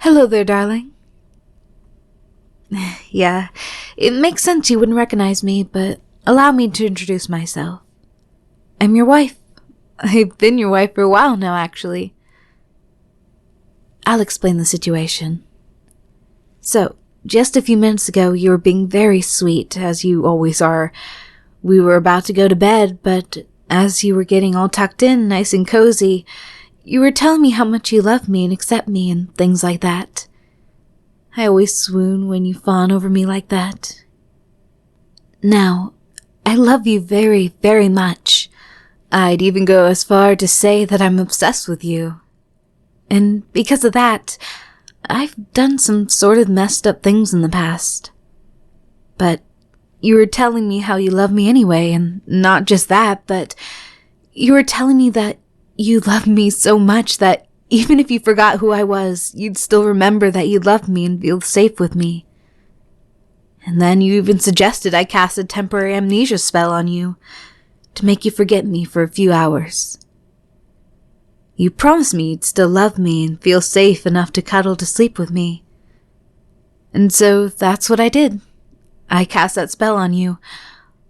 Hello there, darling. Yeah, it makes sense you wouldn't recognize me, but allow me to introduce myself. I'm your wife. I've been your wife for a while now, actually. I'll explain the situation. So, just a few minutes ago, you were being very sweet, as you always are. We were about to go to bed, but as you were getting all tucked in, nice and cozy, you were telling me how much you love me and accept me and things like that. I always swoon when you fawn over me like that. Now, I love you very, very much. I'd even go as far to say that I'm obsessed with you. And because of that, I've done some sort of messed up things in the past. But you were telling me how you love me anyway, and not just that, but you were telling me that you love me so much that even if you forgot who I was, you'd still remember that you loved me and feel safe with me. And then you even suggested I cast a temporary amnesia spell on you to make you forget me for a few hours. You promised me you'd still love me and feel safe enough to cuddle to sleep with me. And so that's what I did. I cast that spell on you,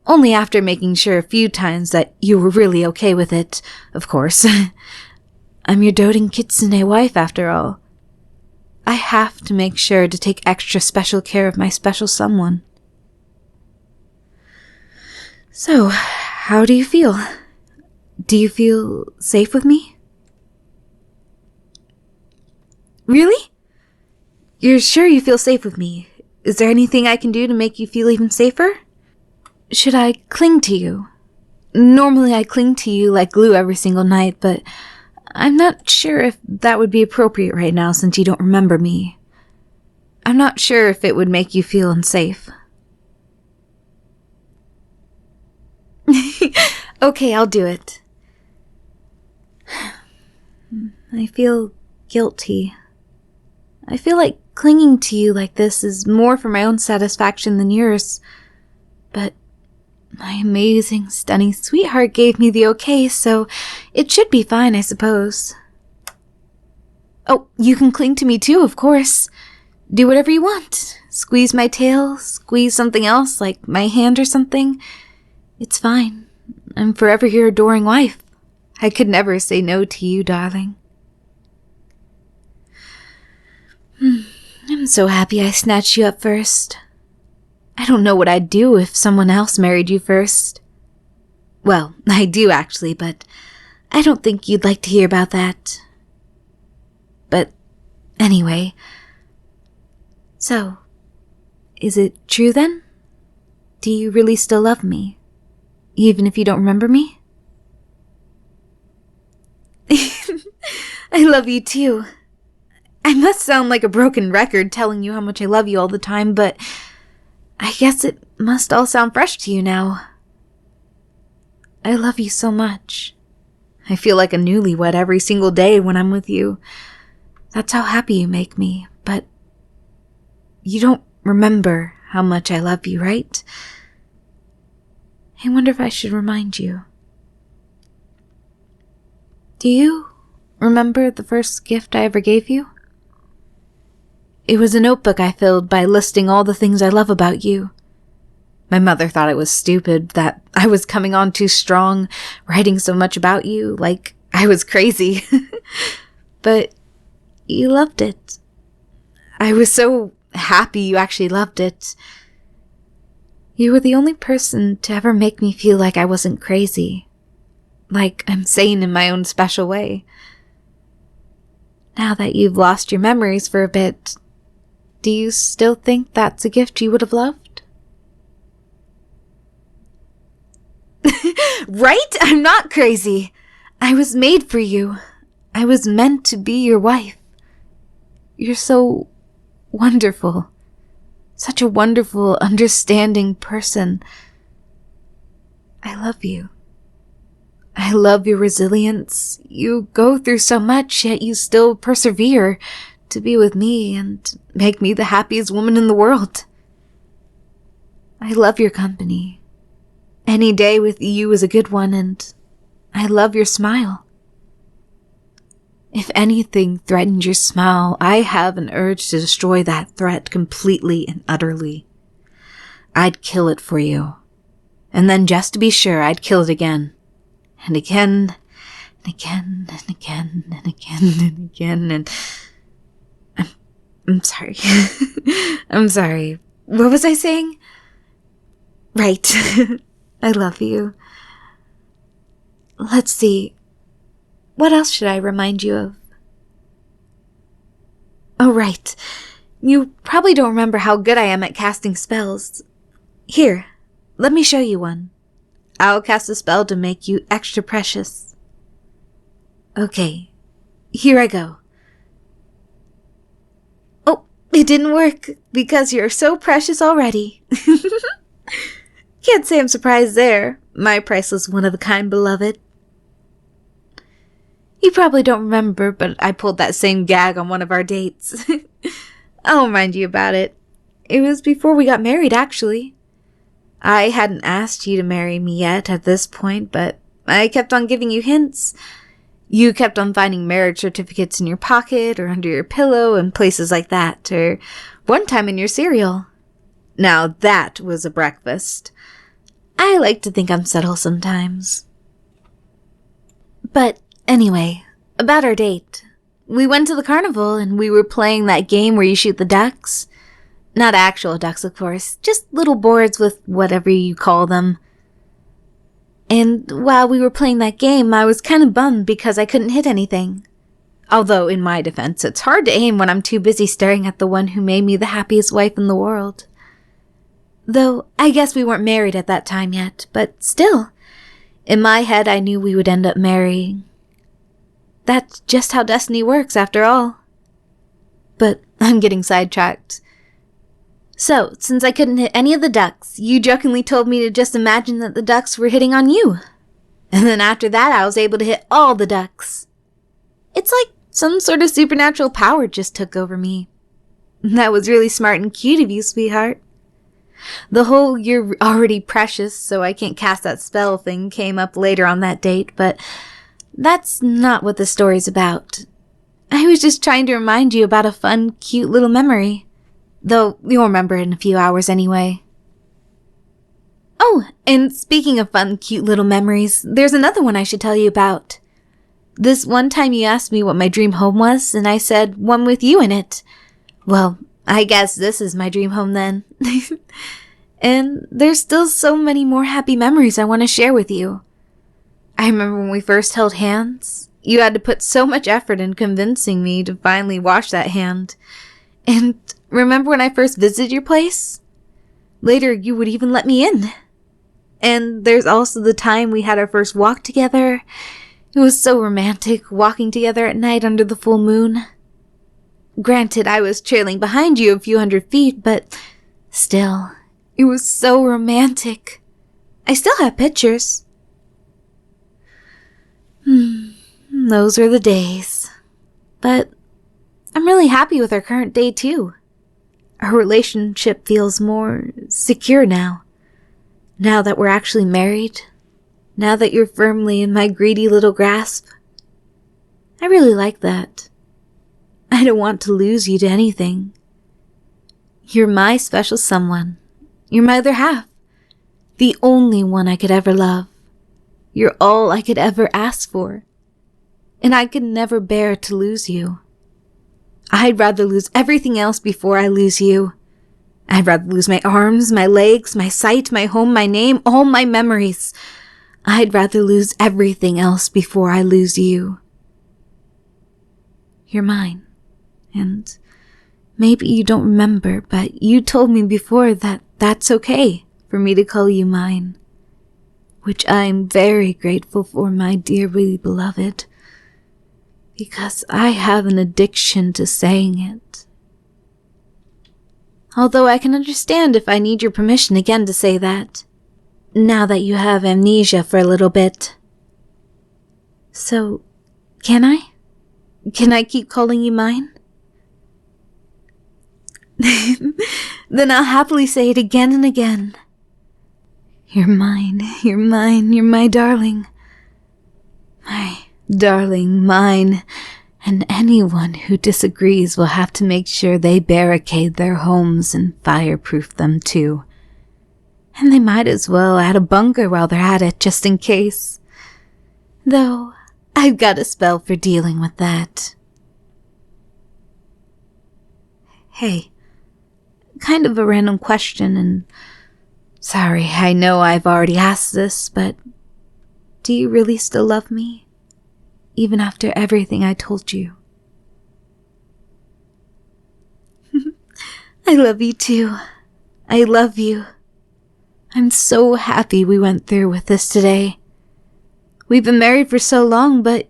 only after making sure a few times that you were really okay with it, of course. I'm your doting kitsune wife, after all. I have to make sure to take extra special care of my special someone. So, how do you feel? Do you feel safe with me? Really? You're sure you feel safe with me? Is there anything I can do to make you feel even safer? Should I cling to you? Normally I cling to you like glue every single night, but I'm not sure if that would be appropriate right now since you don't remember me. I'm not sure if it would make you feel unsafe. Okay, I'll do it. I feel guilty. I feel like clinging to you like this is more for my own satisfaction than yours. But my amazing, stunning sweetheart gave me the okay, so it should be fine, I suppose. Oh, you can cling to me too, of course. Do whatever you want. Squeeze my tail, squeeze something else, like my hand or something. It's fine. I'm forever your adoring wife. I could never say no to you, darling. I'm so happy I snatched you up first. I don't know what I'd do if someone else married you first. Well, I do actually, but I don't think you'd like to hear about that. But anyway, so, is it true then? Do you really still love me, even if you don't remember me? I love you too. I must sound like a broken record telling you how much I love you all the time, but I guess it must all sound fresh to you now. I love you so much. I feel like a newlywed every single day when I'm with you. That's how happy you make me, but you don't remember how much I love you, right? I wonder if I should remind you. Do you remember the first gift I ever gave you? It was a notebook I filled by listing all the things I love about you. My mother thought it was stupid, that I was coming on too strong, writing so much about you, like I was crazy. But you loved it. I was so happy you actually loved it. You were the only person to ever make me feel like I wasn't crazy. Like I'm sane in my own special way. Now that you've lost your memories for a bit, do you still think that's a gift you would have loved? Right? I'm not crazy. I was made for you. I was meant to be your wife. You're so wonderful. Such a wonderful, understanding person. I love you. I love your resilience. You go through so much, yet you still persevere to be with me and make me the happiest woman in the world. I love your company. Any day with you is a good one, and I love your smile. If anything threatened your smile, I have an urge to destroy that threat completely and utterly. I'd kill it for you. And then just to be sure, I'd kill it again. And again, and again, and again, and again, and again, and... I'm sorry. I'm sorry. What was I saying? Right. I love you. Let's see. What else should I remind you of? Oh, right. You probably don't remember how good I am at casting spells. Here, let me show you one. I'll cast a spell to make you extra precious. Okay, here I go. Oh, it didn't work because you're so precious already. Can't say I'm surprised there, my priceless one-of-a-kind beloved. You probably don't remember, but I pulled that same gag on one of our dates. I'll remind you about it. It was before we got married, actually. I hadn't asked you to marry me yet at this point, but I kept on giving you hints. You kept on finding marriage certificates in your pocket or under your pillow and places like that, or one time in your cereal. Now that was a breakfast. I like to think I'm subtle sometimes. But anyway, about our date. We went to the carnival and we were playing that game where you shoot the ducks. Not actual ducks, of course, just little boards with whatever you call them. And while we were playing that game, I was kind of bummed because I couldn't hit anything. Although, in my defense, it's hard to aim when I'm too busy staring at the one who made me the happiest wife in the world. Though, I guess we weren't married at that time yet, but still, in my head I knew we would end up marrying. That's just how destiny works, after all. But I'm getting sidetracked. So, since I couldn't hit any of the ducks, you jokingly told me to just imagine that the ducks were hitting on you. And then after that, I was able to hit all the ducks. It's like some sort of supernatural power just took over me. That was really smart and cute of you, sweetheart. The whole "you're already precious, so I can't cast that spell" thing came up later on that date, but that's not what the story's about. I was just trying to remind you about a fun, cute little memory. Though you'll remember it in a few hours anyway. Oh, and speaking of fun, cute little memories, there's another one I should tell you about. This one time you asked me what my dream home was, and I said one with you in it. Well, I guess this is my dream home then. And there's still so many more happy memories I want to share with you. I remember when we first held hands. You had to put so much effort in convincing me to finally wash that hand. And remember when I first visited your place? Later, you would even let me in. And there's also the time we had our first walk together. It was so romantic, walking together at night under the full moon. Granted, I was trailing behind you a few hundred feet, but still, it was so romantic. I still have pictures. Those were the days. But I'm really happy with our current day, too. Our relationship feels more secure now. Now that we're actually married. Now that you're firmly in my greedy little grasp. I really like that. I don't want to lose you to anything. You're my special someone. You're my other half. The only one I could ever love. You're all I could ever ask for. And I could never bear to lose you. I'd rather lose everything else before I lose you. I'd rather lose my arms, my legs, my sight, my home, my name, all my memories. I'd rather lose everything else before I lose you. You're mine. And maybe you don't remember, but you told me before that that's okay for me to call you mine. Which I'm very grateful for, my dearly beloved. Because I have an addiction to saying it. Although I can understand if I need your permission again to say that. Now that you have amnesia for a little bit. So, can I? Can I keep calling you mine? Then I'll happily say it again and again. You're mine, you're mine, you're my darling. My darling, mine, And anyone who disagrees will have to make sure they barricade their homes and fireproof them too. And they might as well add a bunker while they're at it, just in case. Though, I've got a spell for dealing with that. Hey, kind of a random question, and sorry, I know I've already asked this, but do you really still love me? Even after everything I told you? I love you too. I love you. I'm so happy we went through with this today. We've been married for so long, but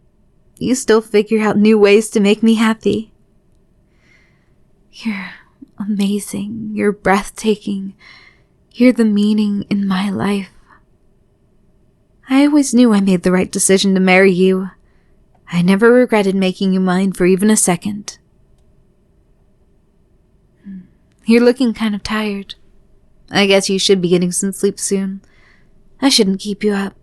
you still figure out new ways to make me happy. You're amazing. You're breathtaking. You're the meaning in my life. I always knew I made the right decision to marry you. I never regretted making you mine for even a second. You're looking kind of tired. I guess you should be getting some sleep soon. I shouldn't keep you up.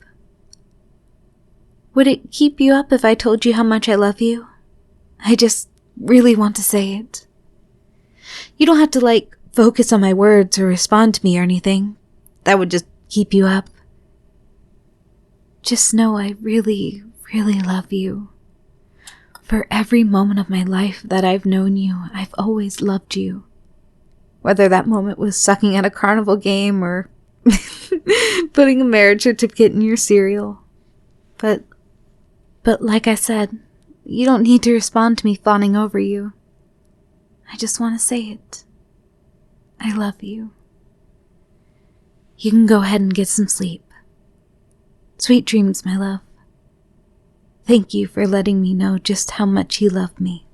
Would it keep you up if I told you how much I love you? I just really want to say it. You don't have to, focus on my words or respond to me or anything. That would just keep you up. Just know I really, really love you. For every moment of my life that I've known you, I've always loved you. Whether that moment was sucking at a carnival game or putting a marriage certificate in your cereal. But like I said, you don't need to respond to me fawning over you. I just want to say it. I love you. You can go ahead and get some sleep. Sweet dreams, my love. Thank you for letting me know just how much you love me.